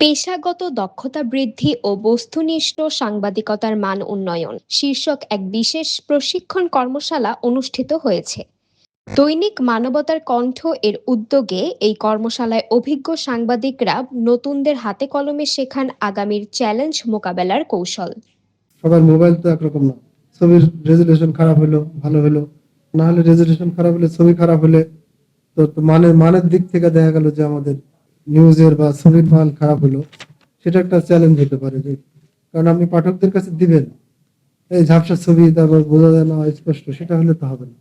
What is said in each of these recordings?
পেশাগত দক্ষতা বৃদ্ধি ও বস্তুনিষ্ঠ সাংবাদিকতার মান উন্নয়ন শীর্ষক এক বিশেষ প্রশিক্ষণ কর্মশালা অনুষ্ঠিত হয়েছে। দৈনিক মানবতার কণ্ঠ এর উদ্যোগে এই কর্মশালায় অভিজ্ঞ সাংবাদিকরা নতুনদের হাতে কলমে শেখান আগামীর চ্যালেঞ্জ মোকাবেলার কৌশল। সবার মোবাইল তো একরকম না, ছবির রেজুলেশন খারাপ হলো ভালো হলো, না হলে রেজুলেশন খারাপ হলে ছবি খারাপ হলে তো মানের দিক থেকে দেখা গেল যে আমাদের নিউজের বা ছবির মান খারাপ হলো, সেটা একটা চ্যালেঞ্জ হতে পারে। যে কারণ আপনি পাঠকদের কাছে দিবেন এই ঝাপসা ছবি, তারপর বোঝা যায় না স্পষ্ট, সেটা হলে তো হবে না।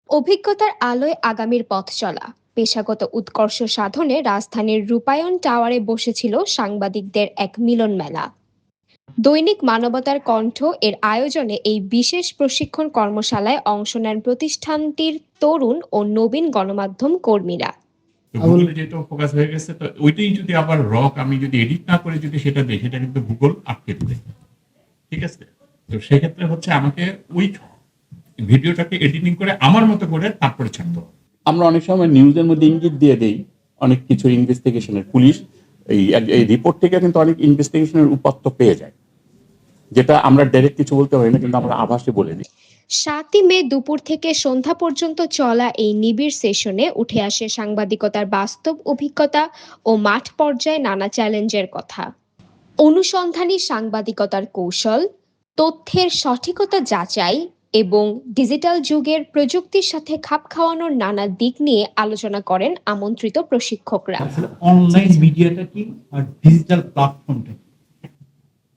অভিজ্ঞতার আলোয় আগামীর পথ চলা পেশাগত উৎকর্ষ সাধনে রাজধানীর রূপায়ণ টাওয়ারে বসেছিল সাংবাদিকদের এক মিলন মেলা। দৈনিক মানবতার কণ্ঠ এর আয়োজনে এই বিশেষ প্রশিক্ষণ কর্মশালায় অংশ নেন প্রতিষ্ঠানটির তরুণ ও নবীন গণমাধ্যম কর্মীরা। গুগলে যেটা ফোকাস হয়ে গেছে, তো ওইটাই যদি আবার আমি যদি এডিট না করে যদি সেটা দিই, সেটা কিন্তু গুগল আটকে দিবে। ঠিক আছে, তো সেক্ষেত্রে হচ্ছে আমাকে ওই ভিডিওটাকে এডিটিং করে আমার মতো করে তারপরে ছাড়তে হবে। আমরা অনেক সময় নিউজের মধ্যে ইঙ্গিত দিয়ে দেই অনেক কিছু ইনভেস্টিগেশনের, পুলিশ এই রিপোর্ট থেকে কিন্তু অনেক ইনভেস্টিগেশনের উপাত্ত পেয়ে যায়, যেটা আমরা ডাইরেক্ট কিছু বলতে পারি না, কিন্তু আমরা আভাসে বলে দিই। 7ই মে দুপুর থেকে সন্ধ্যা পর্যন্ত চলা এই নিবিড় সেশনে উঠে আসে সাংবাদিকতার বাস্তব অভিজ্ঞতা ও মাঠ পর্যায়ে নানা চ্যালেঞ্জের কথা। অনুসন্ধানী সাংবাদিকতার কৌশল, তথ্যের সঠিকতা যাচাই এবং ডিজিটাল যুগের প্রযুক্তির সাথে খাপ খাওয়ানোর নানা দিক নিয়ে আলোচনা করেন আমন্ত্রিত প্রশিক্ষকরা। অনলাইন মিডিয়াটা কি আর ডিজিটাল প্ল্যাটফর্মটা কি?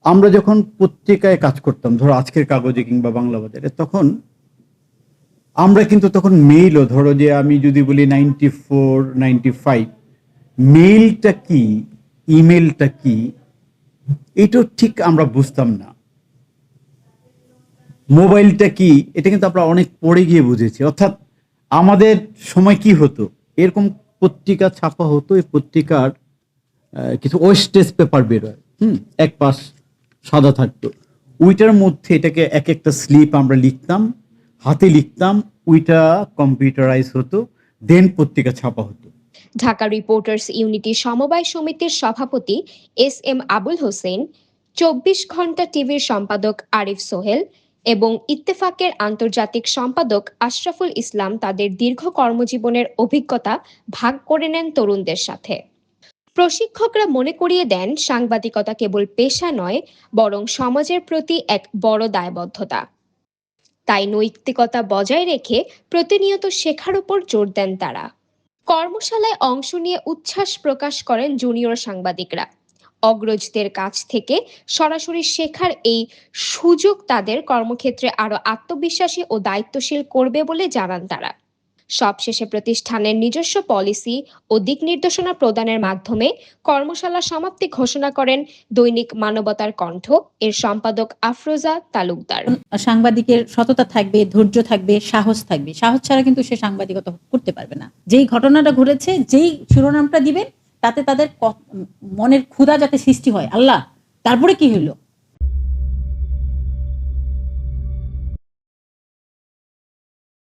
আমরা যখন পত্রিকায় কাজ করতাম, ধরো আজকের কাগজে কিংবা বাংলা বাজারে, তখন আমরা কিন্তু তখন মেইলও, ধরো যে আমি যদি বলি 94, 95, মেইলটা কি ইমেলটা কি এটাও ঠিক আমরা বুঝতাম না। মোবাইলটা কি এটা কিন্তু আমরা অনেক পরে গিয়ে বুঝেছি। অর্থাৎ আমাদের সময় কি হতো, এরকম পত্রিকা ছাপা হতো, এই পত্রিকার কিছু ওয়েস্টেজ পেপার বেরোয়, এক পাশ সাদা থাকতো, ওইটার মধ্যে এটাকে এক একটা স্লিপ আমরা লিখতাম, হাতে লিখতাম, ওইটা কম্পিউটারাইজ হতো, দেন পত্রিকা ছাপা হতো। ঢাকা রিপোর্টার্স ইউনিটি সমবায় সমিতির সভাপতি SM আবুল হোসেন, 24 ঘন্টা টিভির সম্পাদক আরিফ সোহেল এবং ইত্তেফাকের আন্তর্জাতিক সম্পাদক আশরাফুল ইসলাম তাদের দীর্ঘ কর্মজীবনের অভিজ্ঞতা ভাগ করে নেন তরুণদের সাথে। প্রশিক্ষকরা মনে করিয়ে দেন সাংবাদিকতা কেবল পেশা নয়, বরং সমাজের প্রতি এক বড় দায়বদ্ধতা। তাই নৈতিকতা বজায় রেখে প্রতিনিয়ত শেখার উপর জোর দেন তারা। কর্মশালায় অংশ নিয়ে উচ্ছ্বাস প্রকাশ করেন জুনিয়র সাংবাদিকরা। অগ্রজদের কাছ থেকে সরাসরি শেখার এই সুযোগ তাদের কর্মক্ষেত্রে আরো আত্মবিশ্বাসী ও দায়িত্বশীল করবে বলে জানান তারা। সবশেষে প্রতিষ্ঠানের নিজস্ব পলিসি ও দিক নির্দেশনা প্রদানের মাধ্যমে কর্মশালা সমাপ্তি ঘোষণা করেন দৈনিক মানবতার কণ্ঠ এর সম্পাদক আফরোজা তালুকদার। সাংবাদিকের সততা থাকবে, ধৈর্য থাকবে, সাহস থাকবে। সাহস ছাড়া কিন্তু সে সাংবাদিকতা করতে পারবে না। যেই ঘটনাটা ঘটেছে, যেই শিরোনামটা দিবেন, তাতে তাদের মনের ক্ষুধা যাতে সৃষ্টি হয়, আল্লাহ তারপরে কি হলো,